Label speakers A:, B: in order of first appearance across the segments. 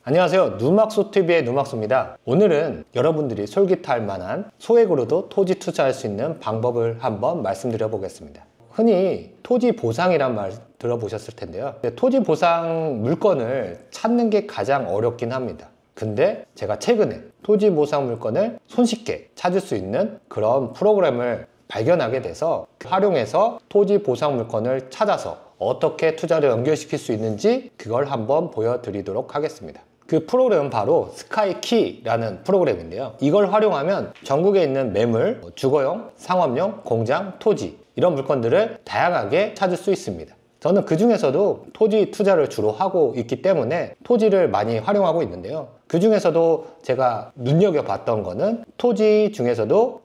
A: 안녕하세요. 누막소TV의 누막소입니다. 오늘은 여러분들이 솔깃할 만한 소액으로도 토지 투자할 수 있는 방법을 한번 말씀드려 보겠습니다. 흔히 토지 보상이란 말 들어보셨을 텐데요. 토지 보상 물건을 찾는 게 가장 어렵긴 합니다. 근데 제가 최근에 토지 보상 물건을 손쉽게 찾을 수 있는 그런 프로그램을 발견하게 돼서 활용해서 토지 보상 물건을 찾아서 어떻게 투자를 연결시킬 수 있는지 그걸 한번 보여드리도록 하겠습니다. 그 프로그램은 바로 스카이키라는 프로그램인데요. 이걸 활용하면 전국에 있는 매물, 주거용, 상업용, 공장, 토지 이런 물건들을 다양하게 찾을 수 있습니다. 저는 그 중에서도 토지 투자를 주로 하고 있기 때문에 토지를 많이 활용하고 있는데요. 그 중에서도 제가 눈여겨봤던 거는 토지 중에서도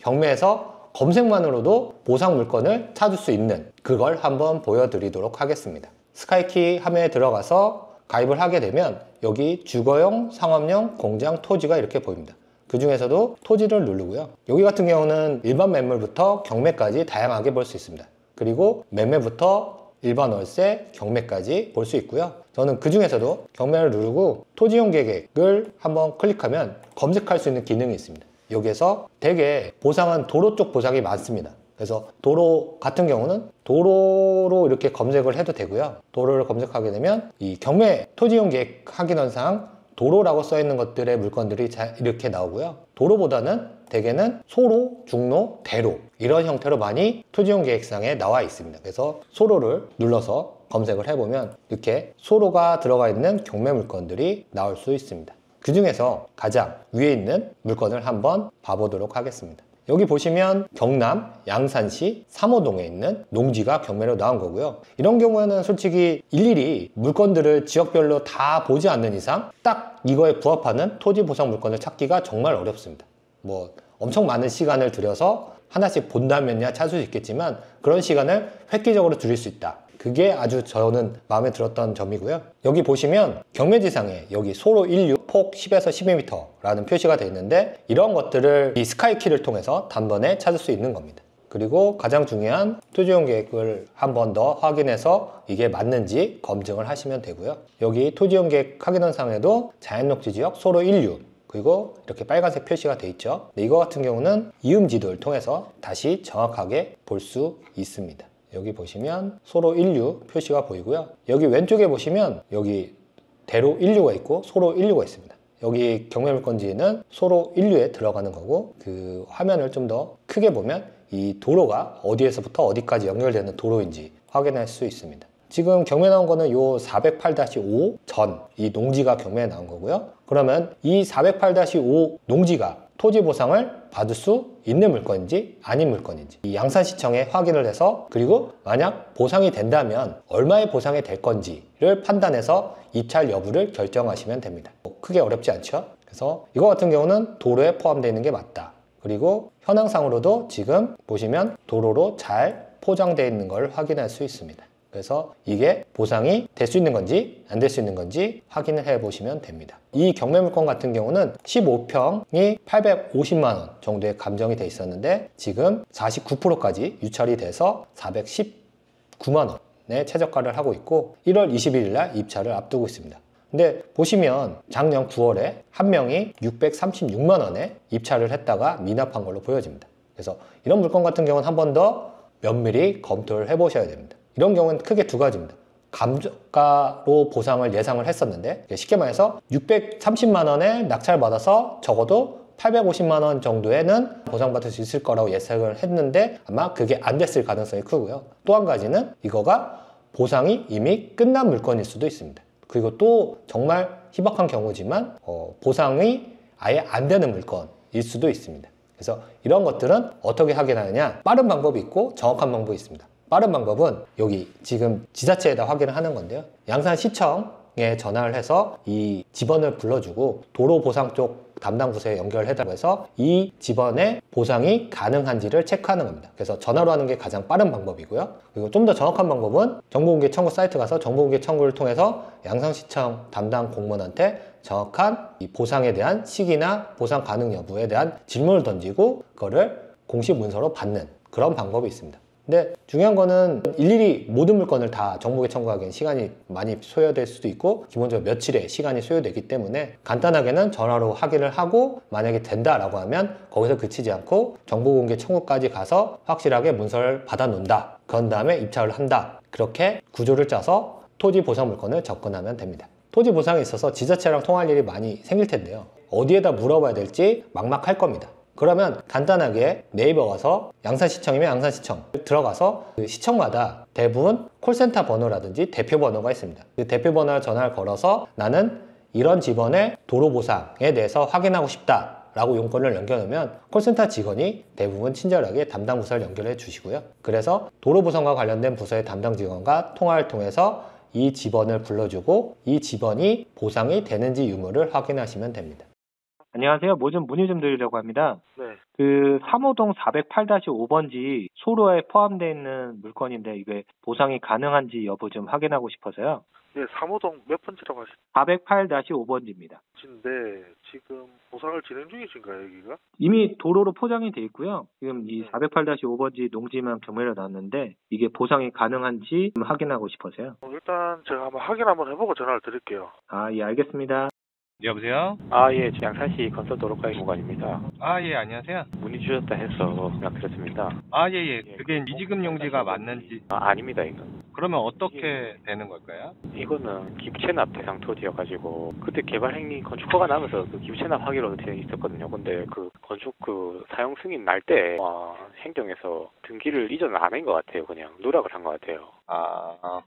A: 경매에서 검색만으로도 보상 물건을 찾을 수 있는 그걸 한번 보여드리도록 하겠습니다. 스카이키 함에 들어가서 가입을 하게 되면 여기 주거용, 상업용, 공장, 토지가 이렇게 보입니다. 그 중에서도 토지를 누르고요. 여기 같은 경우는 일반 매물부터 경매까지 다양하게 볼 수 있습니다. 그리고 매매부터 일반 월세, 경매까지 볼 수 있고요. 저는 그 중에서도 경매를 누르고 토지용 계획을 한번 클릭하면 검색할 수 있는 기능이 있습니다. 여기에서 대개 보상은 도로 쪽 보상이 많습니다. 그래서 도로 같은 경우는 도로로 이렇게 검색을 해도 되고요. 도로를 검색하게 되면 이 경매 토지용 계획 확인원상 도로라고 써 있는 것들의 물건들이 이렇게 나오고요. 도로보다는 대개는 소로, 중로, 대로 이런 형태로 많이 토지용 계획상에 나와 있습니다. 그래서 소로를 눌러서 검색을 해보면 이렇게 소로가 들어가 있는 경매 물건들이 나올 수 있습니다. 그 중에서 가장 위에 있는 물건을 한번 봐보도록 하겠습니다. 여기 보시면 경남 양산시 3호동에 있는 농지가 경매로 나온 거고요. 이런 경우에는 솔직히 일일이 물건들을 지역별로 다 보지 않는 이상 딱 이거에 부합하는 토지 보상 물건을 찾기가 정말 어렵습니다. 뭐 엄청 많은 시간을 들여서 하나씩 본다면야 찾을 수 있겠지만 그런 시간을 획기적으로 줄일 수 있다. 그게 아주 저는 마음에 들었던 점이고요. 여기 보시면 경매지상에 여기 소로 16, 폭 10에서 12m 라는 표시가 되어 있는데 이런 것들을 이 스카이키를 통해서 단번에 찾을 수 있는 겁니다. 그리고 가장 중요한 토지용 계획을 한 번 더 확인해서 이게 맞는지 검증을 하시면 되고요. 여기 토지용 계획 확인원상에도 자연녹지지역 소로 16 그리고 이렇게 빨간색 표시가 되어 있죠. 이거 같은 경우는 이음지도를 통해서 다시 정확하게 볼 수 있습니다. 여기 보시면 소로 16 표시가 보이고요. 여기 왼쪽에 보시면 여기 대로 1류가 있고 소로 1류가 있습니다. 여기 경매물건지는 소로 1류에 들어가는 거고 그 화면을 좀 더 크게 보면 이 도로가 어디에서부터 어디까지 연결되는 도로인지 확인할 수 있습니다. 지금 경매 나온 거는 요 408-5 전 이 농지가 경매에 나온 거고요. 그러면 이 408-5 농지가 토지 보상을 받을 수 있는 물건인지 아닌 물건인지 이 양산시청에 확인을 해서 그리고 만약 보상이 된다면 얼마의 보상이 될 건지를 판단해서 입찰 여부를 결정하시면 됩니다. 크게 어렵지 않죠? 그래서 이거 같은 경우는 도로에 포함되어 있는 게 맞다. 그리고 현황상으로도 지금 보시면 도로로 잘 포장되어 있는 걸 확인할 수 있습니다. 그래서 이게 보상이 될 수 있는 건지 안 될 수 있는 건지 확인을 해 보시면 됩니다. 이 경매물건 같은 경우는 15평이 850만 원 정도의 감정이 돼 있었는데 지금 49%까지 유찰이 돼서 419만 원에 최저가를 하고 있고 1월 21일 날 입찰을 앞두고 있습니다. 근데 보시면 작년 9월에 한 명이 636만 원에 입찰을 했다가 미납한 걸로 보여집니다. 그래서 이런 물건 같은 경우는 한 번 더 면밀히 검토를 해 보셔야 됩니다. 이런 경우는 크게 두 가지입니다. 감정가로 보상을 예상을 했었는데 쉽게 말해서 630만 원에 낙찰받아서 적어도 850만 원 정도에는 보상받을 수 있을 거라고 예상을 했는데 아마 그게 안 됐을 가능성이 크고요. 또 한 가지는 이거가 보상이 이미 끝난 물건일 수도 있습니다. 그리고 또 정말 희박한 경우지만 보상이 아예 안 되는 물건일 수도 있습니다. 그래서 이런 것들은 어떻게 확인하느냐 빠른 방법이 있고 정확한 방법이 있습니다. 빠른 방법은 여기 지금 지자체에다 확인을 하는 건데요. 양산시청에 전화를 해서 이 직원을 불러주고 도로보상 쪽 담당 부서에 연결해달라고 해서 이 직원의 보상이 가능한지를 체크하는 겁니다. 그래서 전화로 하는 게 가장 빠른 방법이고요. 그리고 좀 더 정확한 방법은 정보공개 청구 사이트 가서 정보공개 청구를 통해서 양산시청 담당 공무원한테 정확한 이 보상에 대한 시기나 보상 가능 여부에 대한 질문을 던지고 그거를 공식 문서로 받는 그런 방법이 있습니다. 근데 중요한 거는 일일이 모든 물건을 다 정보에 청구하기엔 시간이 많이 소요될 수도 있고 기본적으로 며칠의 시간이 소요되기 때문에 간단하게는 전화로 확인을 하고 만약에 된다라고 하면 거기서 그치지 않고 정보공개 청구까지 가서 확실하게 문서를 받아 놓는다. 그런 다음에 입찰을 한다. 그렇게 구조를 짜서 토지 보상 물건을 접근하면 됩니다. 토지 보상에 있어서 지자체랑 통할 일이 많이 생길 텐데요. 어디에다 물어봐야 될지 막막할 겁니다. 그러면 간단하게 네이버 가서 양산시청이면 양산시청 들어가서 그 시청마다 대부분 콜센터 번호라든지 대표 번호가 있습니다. 그 대표 번호를 전화를 걸어서 나는 이런 지번의 도로 보상에 대해서 확인하고 싶다 라고 용건을 남겨놓으면 콜센터 직원이 대부분 친절하게 담당 부서를 연결해 주시고요. 그래서 도로 보상과 관련된 부서의 담당 직원과 통화를 통해서 이 지번을 불러주고 이 지번이 보상이 되는지 유무를 확인하시면 됩니다.
B: 안녕하세요. 뭐 좀 문의 좀 드리려고 합니다.
C: 네.
B: 그 3호동 408-5번지 소로에 포함되어 있는 물건인데 이게 보상이 가능한지 여부 좀 확인하고 싶어서요.
C: 네, 3호동 몇 번지라고
B: 408-5번지입니다.
C: 하신데 지금 보상을 진행 중이신가요, 여기가?
B: 이미 도로로 포장이 돼 있고요. 지금 이 408-5번지 농지만 경매로 나왔는데 이게 보상이 가능한지 좀 확인하고 싶어서요.
C: 일단 제가 한번 확인 해보고 전화를 드릴게요.
B: 아, 예, 알겠습니다.
D: 여보세요?
E: 예, 양산시 건설 도로가의 공간입니다.
D: 예, 안녕하세요.
E: 문의 주셨다 해서 연락드렸습니다.
D: 예. 그게 미지급 용지가 맞는지.
E: 아닙니다, 이건.
D: 그러면 어떻게 되는 걸까요?
E: 이거는 기부채납 대상 토지여가지고, 그때 개발행위 건축허가 나면서 그 기부채납 하기로 되어 있었거든요. 근데 그 건축 사용 승인 날 때, 행정에서 등기를 이전 안 한 것 같아요. 그냥 누락을 한 것 같아요.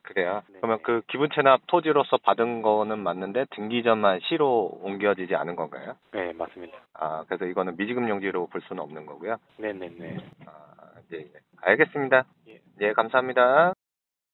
D: 그래요?
E: 네.
D: 그러면 그 기부채납 토지로서 받은 거는 맞는데 등기 전만 시로 옮겨지지 않은 건가요?
E: 네, 맞습니다.
D: 그래서 이거는 미지급 용지로 볼 수는 없는 거고요.
E: 네네네.
D: 예. 알겠습니다. 예, 감사합니다.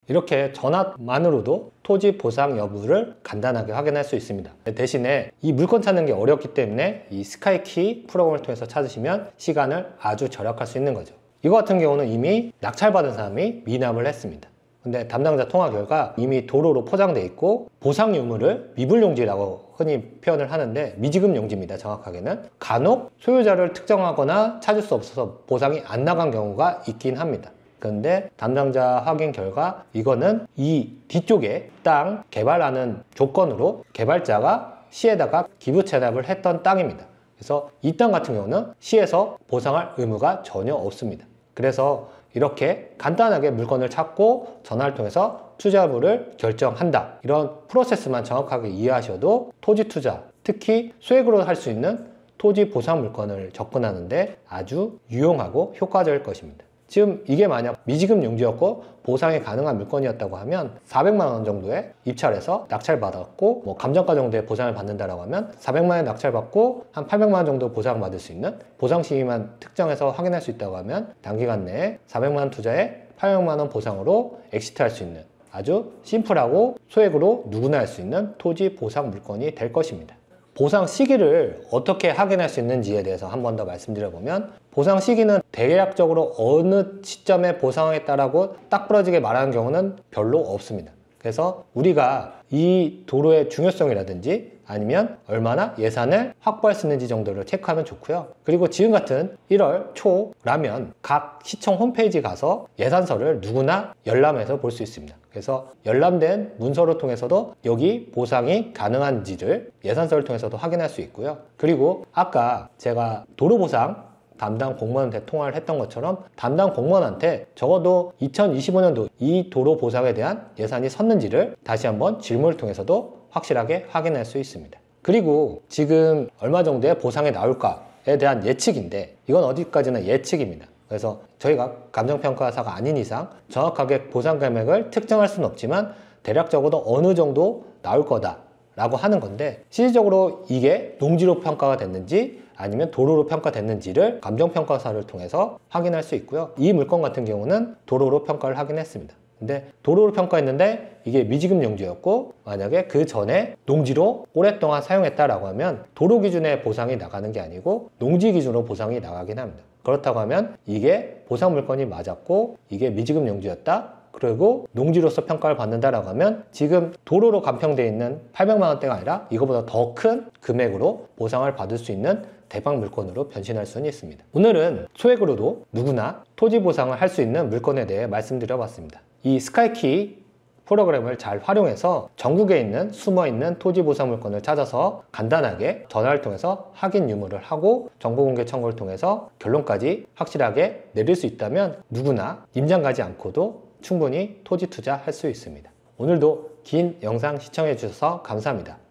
A: 이렇게 전화만으로도 토지 보상 여부를 간단하게 확인할 수 있습니다. 대신에 이 물건 찾는 게 어렵기 때문에 이 스카이키 프로그램을 통해서 찾으시면 시간을 아주 절약할 수 있는 거죠. 이거 같은 경우는 이미 낙찰받은 사람이 미납을 했습니다. 근데 담당자 통화 결과 이미 도로로 포장돼 있고 보상 유무를 미불용지라고 흔히 표현을 하는데 미지급 용지입니다. 정확하게는 간혹 소유자를 특정하거나 찾을 수 없어서 보상이 안 나간 경우가 있긴 합니다. 그런데 담당자 확인 결과 이거는 이 뒤쪽에 땅 개발하는 조건으로 개발자가 시에다가 기부 체납을 했던 땅입니다. 그래서 이 땅 같은 경우는 시에서 보상할 의무가 전혀 없습니다. 그래서 이렇게 간단하게 물건을 찾고 전화를 통해서 투자물을 결정한다. 이런 프로세스만 정확하게 이해하셔도 토지 투자, 특히 소액으로 할 수 있는 토지 보상 물건을 접근하는데 아주 유용하고 효과적일 것입니다. 지금 이게 만약 미지급 용지였고 보상이 가능한 물건이었다고 하면 400만 원 정도에 입찰해서 낙찰받았고 감정가 정도의 보상을 받는다라고 하면 400만 원 낙찰받고 한 800만 원 정도 보상받을 수 있는 보상 시기만 특정해서 확인할 수 있다고 하면 단기간 내에 400만 원 투자에 800만 원 보상으로 엑시트할 수 있는 아주 심플하고 소액으로 누구나 할 수 있는 토지 보상 물건이 될 것입니다. 보상 시기를 어떻게 확인할 수 있는지에 대해서 한 번 더 말씀드려보면 보상 시기는 대략적으로 어느 시점에 보상하겠다라고 딱 부러지게 말하는 경우는 별로 없습니다. 그래서 우리가 이 도로의 중요성이라든지 아니면 얼마나 예산을 확보할 수 있는지 정도를 체크하면 좋고요. 그리고 지금 같은 1월 초라면 각 시청 홈페이지 가서 예산서를 누구나 열람해서 볼 수 있습니다. 그래서 열람된 문서를 통해서도 여기 보상이 가능한지를 예산서를 통해서도 확인할 수 있고요. 그리고 아까 제가 도로보상 담당 공무원한테 통화를 했던 것처럼 담당 공무원한테 적어도 2025년도 이 도로 보상에 대한 예산이 섰는지를 다시 한번 질문을 통해서도 확실하게 확인할 수 있습니다. 그리고 지금 얼마 정도의 보상이 나올까에 대한 예측인데 이건 어디까지나 예측입니다. 그래서 저희가 감정평가사가 아닌 이상 정확하게 보상 금액을 특정할 수는 없지만 대략적으로 어느 정도 나올 거다라고 하는 건데 실질적으로 이게 농지로 평가가 됐는지 아니면 도로로 평가됐는지를 감정평가사를 통해서 확인할 수 있고요. 이 물건 같은 경우는 도로로 평가를 하긴 했습니다. 근데 도로로 평가했는데 이게 미지급 용지였고 만약에 그 전에 농지로 오랫동안 사용했다라고 하면 도로 기준의 보상이 나가는 게 아니고 농지 기준으로 보상이 나가긴 합니다. 그렇다고 하면 이게 보상 물건이 맞았고 이게 미지급 용지였다. 그리고 농지로서 평가를 받는다라고 하면 지금 도로로 간평되어 있는 800만 원대가 아니라 이거보다 더 큰 금액으로 보상을 받을 수 있는 대박 물건으로 변신할 수는 있습니다. 오늘은 소액으로도 누구나 토지 보상을 할 수 있는 물건에 대해 말씀드려봤습니다. 이 스카이키 프로그램을 잘 활용해서 전국에 있는 숨어있는 토지 보상 물건을 찾아서 간단하게 전화를 통해서 확인 유무를 하고 정보공개 청구를 통해서 결론까지 확실하게 내릴 수 있다면 누구나 임장 가지 않고도 충분히 토지 투자할 수 있습니다. 오늘도 긴 영상 시청해 주셔서 감사합니다.